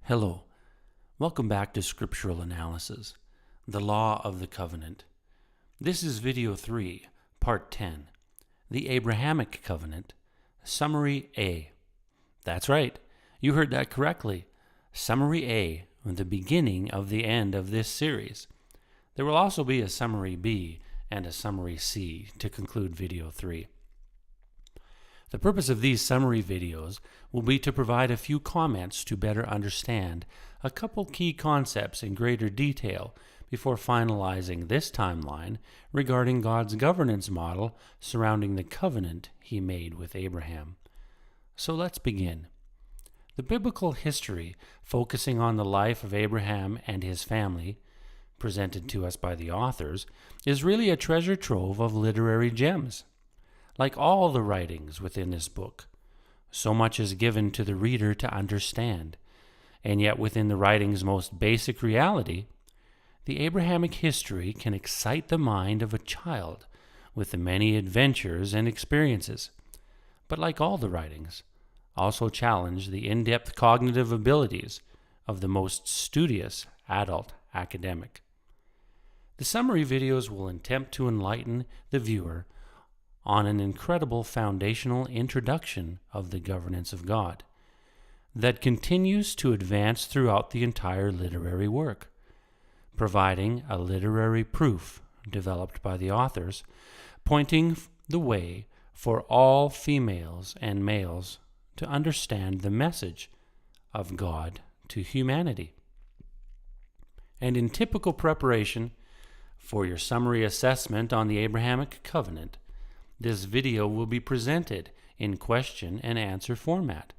Hello. Welcome back to Scriptural Analysis, the Law of the Covenant. This is Video 3, Part 10, the Abrahamic Covenant, Summary A. That's right, you heard that correctly. Summary A, the beginning of the end of this series. There will also be a Summary B and a Summary C to conclude Video 3. The purpose of these summary videos will be to provide a few comments to better understand a couple key concepts in greater detail before finalizing this timeline regarding God's governance model surrounding the covenant he made with Abraham. So let's begin. The biblical history focusing on the life of Abraham and his family, presented to us by the authors, is really a treasure trove of literary gems. Like all the writings within this book, so much is given to the reader to understand, and yet within the writing's most basic reality, the Abrahamic history can excite the mind of a child with the many adventures and experiences, but like all the writings, also challenge the in-depth cognitive abilities of the most studious adult academic. The summary videos will attempt to enlighten the viewer on an incredible foundational introduction of the governance of God that continues to advance throughout the entire literary work, providing a literary proof developed by the authors, pointing the way for all females and males to understand the message of God to humanity. And in typical preparation for your summary assessment on the Abrahamic covenant, this video will be presented in question and answer format,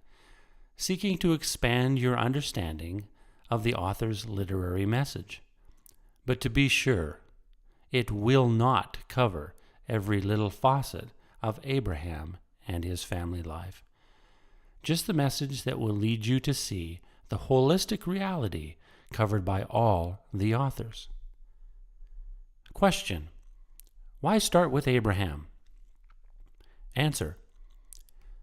seeking to expand your understanding of the author's literary message. But to be sure, it will not cover every little facet of Abraham and his family life. Just the message that will lead you to see the holistic reality covered by all the authors. Question: why start with Abraham? Answer: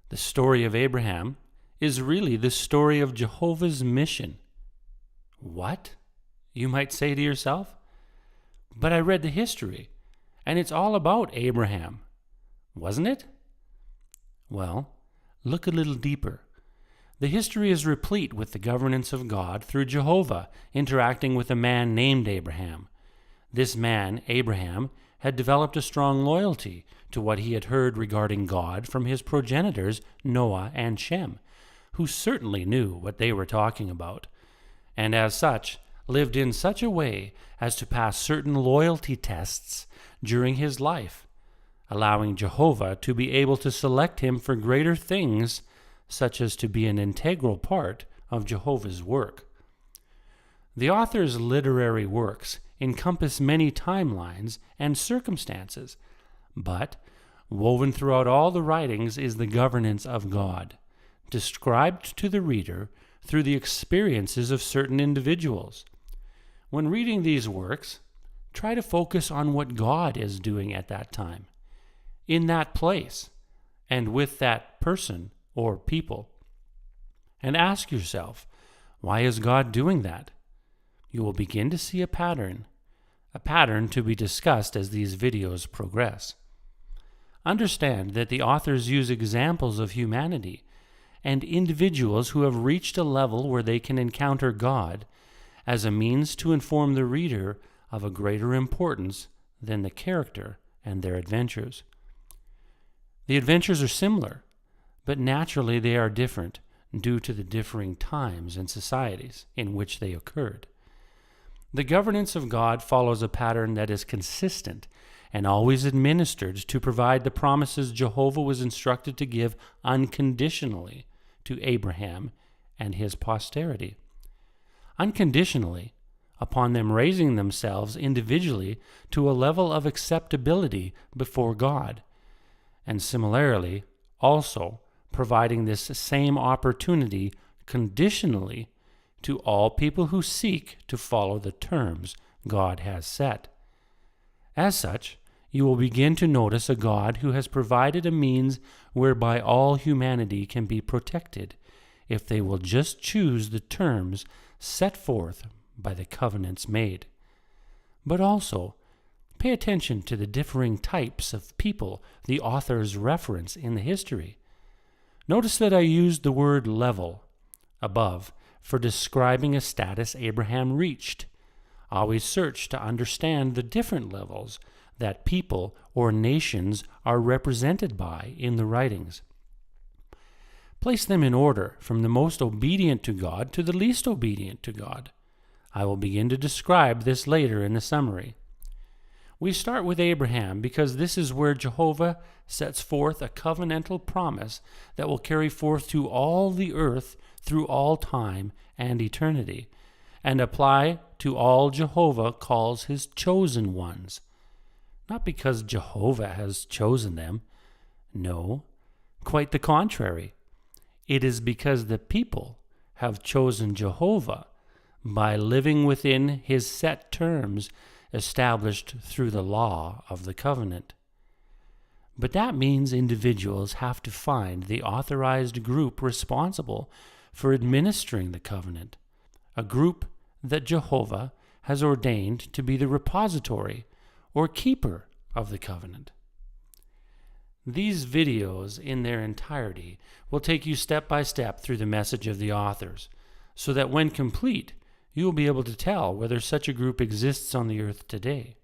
the story of Abraham is really the story of Jehovah's mission. What? You might say to yourself. But I read the history, and it's all about Abraham. Wasn't it? Well, look a little deeper. The history is replete with the governance of God through Jehovah interacting with a man named Abraham. This man, Abraham, had developed a strong loyalty to what he had heard regarding God from his progenitors Noah and Shem, who certainly knew what they were talking about, and as such lived in such a way as to pass certain loyalty tests during his life, allowing Jehovah to be able to select him for greater things, such as to be an integral part of Jehovah's work. The author's literary works encompass many timelines and circumstances, but woven throughout all the writings is the governance of God, described to the reader through the experiences of certain individuals. When reading these works, try to focus on what God is doing at that time, in that place, and with that person or people. And ask yourself, why is God doing that? You will begin to see a pattern to be discussed as these videos progress. Understand that the authors use examples of humanity and individuals who have reached a level where they can encounter God as a means to inform the reader of a greater importance than the character and their adventures. The adventures are similar, but naturally they are different due to the differing times and societies in which they occurred. The governance of God follows a pattern that is consistent and always administered to provide the promises Jehovah was instructed to give unconditionally to Abraham and his posterity. Unconditionally, upon them raising themselves individually to a level of acceptability before God, and similarly also providing this same opportunity conditionally to all people who seek to follow the terms God has set. As such, you will begin to notice a God who has provided a means whereby all humanity can be protected if they will just choose the terms set forth by the covenants made. But also, pay attention to the differing types of people the authors reference in the history. Notice that I used the word level above for describing a status Abraham reached. Always search to understand the different levels that people or nations are represented by in the writings. Place them in order from the most obedient to God to the least obedient to God. I will begin to describe this later in the summary. We start with Abraham because this is where Jehovah sets forth a covenantal promise that will carry forth to all the earth through all time and eternity, and apply to all Jehovah calls his chosen ones. Not because Jehovah has chosen them. No, quite the contrary. It is because the people have chosen Jehovah by living within his set terms established through the law of the covenant. But that means individuals have to find the authorized group responsible for administering the covenant, a group that Jehovah has ordained to be the repository or keeper of the covenant. These videos in their entirety will take you step by step through the message of the authors, so that when complete, you will be able to tell whether such a group exists on the earth today.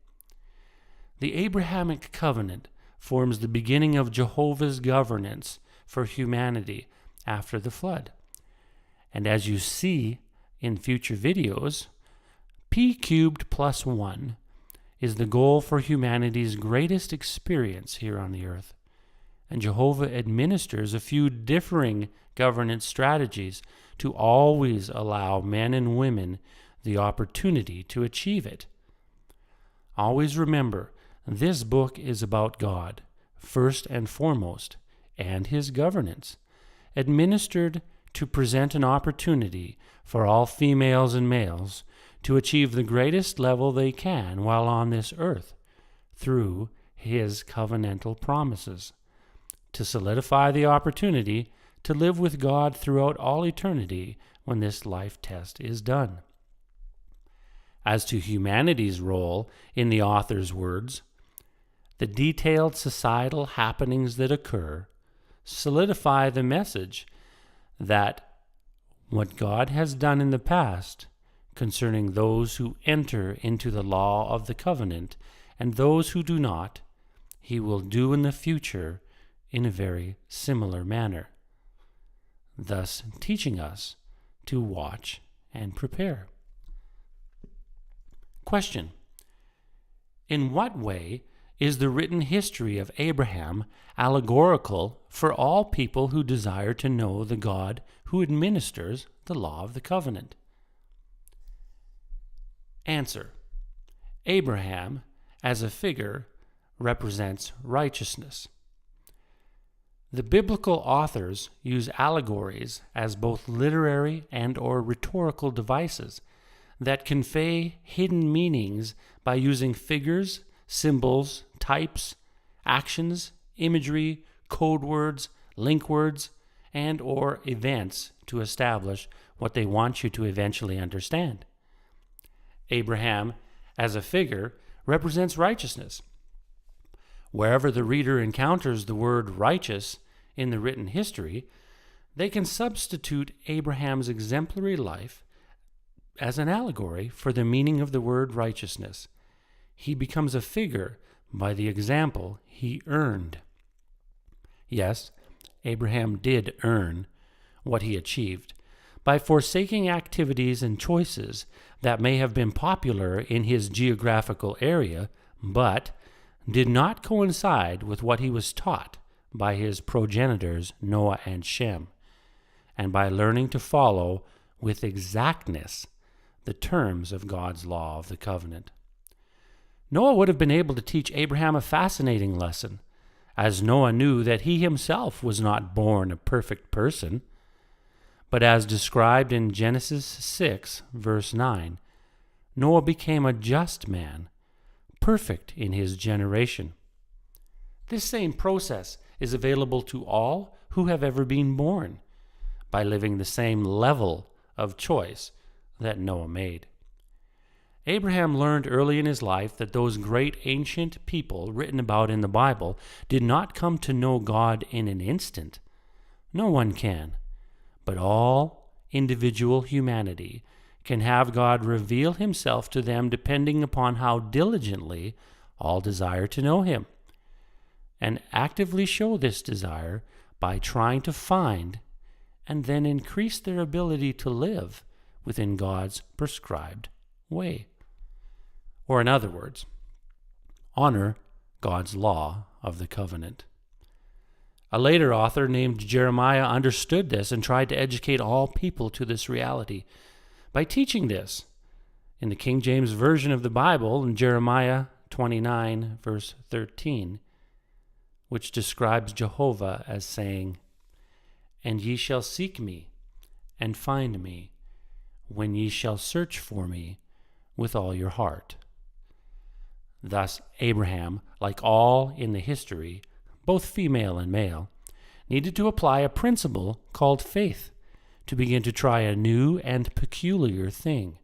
The Abrahamic covenant forms the beginning of Jehovah's governance for humanity after the flood. And as you see in future videos, P cubed plus 1 is the goal for humanity's greatest experience here on the earth. And Jehovah administers a few differing governance strategies to always allow men and women the opportunity to achieve it. Always remember, this book is about God, first and foremost, and his governance, administered to present an opportunity for all females and males to achieve the greatest level they can while on this earth through his covenantal promises, to solidify the opportunity to live with God throughout all eternity when this life test is done. As to humanity's role in the author's words, the detailed societal happenings that occur solidify the message that what God has done in the past concerning those who enter into the law of the covenant and those who do not, he will do in the future in a very similar manner, thus teaching us to watch and prepare. Question: in what way is the written history of Abraham allegorical for all people who desire to know the God who administers the law of the covenant? Answer: Abraham, as a figure, represents righteousness. The biblical authors use allegories as both literary and or rhetorical devices that convey hidden meanings by using figures, symbols, types, actions, imagery, code words, link words, and or events to establish what they want you to eventually understand. Abraham, as a figure, represents righteousness. Wherever the reader encounters the word righteous in the written history, they can substitute Abraham's exemplary life as an allegory for the meaning of the word righteousness. He becomes a figure by the example he earned. Yes, Abraham did earn what he achieved by forsaking activities and choices that may have been popular in his geographical area, but did not coincide with what he was taught by his progenitors Noah and Shem, and by learning to follow with exactness the terms of God's law of the covenant. Noah would have been able to teach Abraham a fascinating lesson, as Noah knew that he himself was not born a perfect person. But as described in Genesis 6, verse 9, Noah became a just man, perfect in his generation. This same process is available to all who have ever been born, by living the same level of choice that Noah made. Abraham learned early in his life that those great ancient people written about in the Bible did not come to know God in an instant. No one can, but all individual humanity can have God reveal himself to them depending upon how diligently all desire to know him, and actively show this desire by trying to find and then increase their ability to live within God's prescribed way. Or in other words, honor God's law of the covenant. A later author named Jeremiah understood this and tried to educate all people to this reality by teaching this in the King James Version of the Bible in Jeremiah 29, verse 13, which describes Jehovah as saying, "And ye shall seek me, and find me, when ye shall search for me with all your heart." Thus, Abraham, like all in the history, both female and male, needed to apply a principle called faith to begin to try a new and peculiar thing.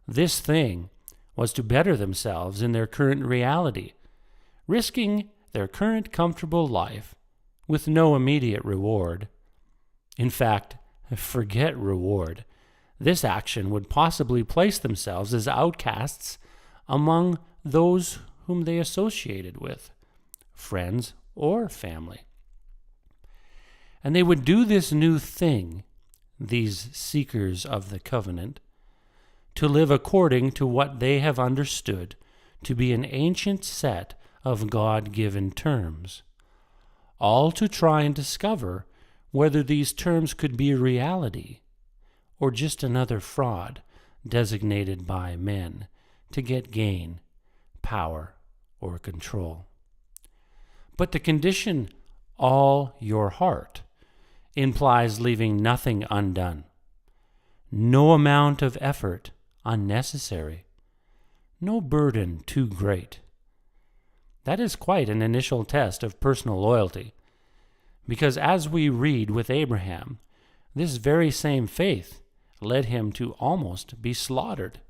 This thing was to better themselves in their current reality, risking their current comfortable life with no immediate reward. In fact, forget reward. This action would possibly place themselves as outcasts among those whom they associated with, friends or family. And they would do this new thing, these seekers of the covenant, to live according to what they have understood to be an ancient set of God-given terms, all to try and discover whether these terms could be a reality or just another fraud designated by men to get gain, power, or control. But the condition, all your heart, implies leaving nothing undone, no amount of effort unnecessary, no burden too great. That is quite an initial test of personal loyalty, because as we read with Abraham, this very same faith led him to almost be slaughtered.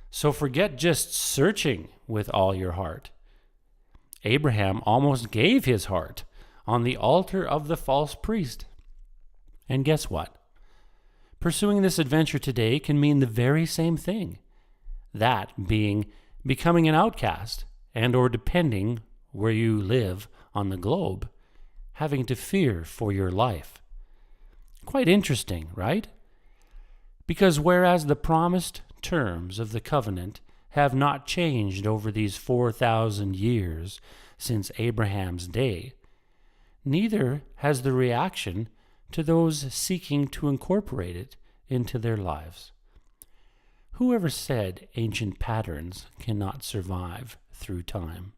So forget just searching with all your heart. Abraham almost gave his heart on the altar of the false priest. And guess what? Pursuing this adventure today can mean the very same thing. That being becoming an outcast and or depending where you live on the globe, having to fear for your life. Quite interesting, right? Because whereas the promised terms of the covenant have not changed over these 4,000 years since Abraham's day, neither has the reaction to those seeking to incorporate it into their lives. Whoever said ancient patterns cannot survive through time?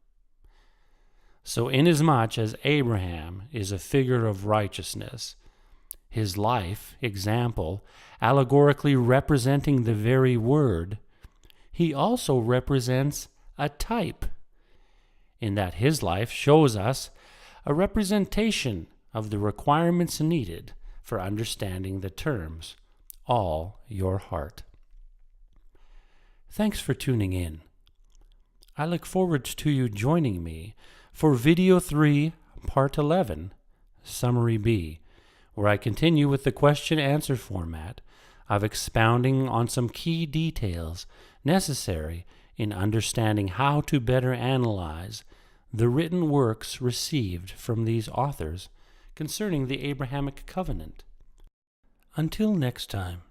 So inasmuch as Abraham is a figure of righteousness, his life, example, allegorically representing the very word, he also represents a type, in that his life shows us a representation of the requirements needed for understanding the terms, all your heart. Thanks for tuning in. I look forward to you joining me for Video 3, Part 11, Summary B, where I continue with the question-answer format of expounding on some key details necessary in understanding how to better analyze the written works received from these authors concerning the Abrahamic covenant. Until next time,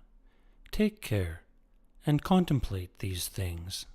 take care and contemplate these things.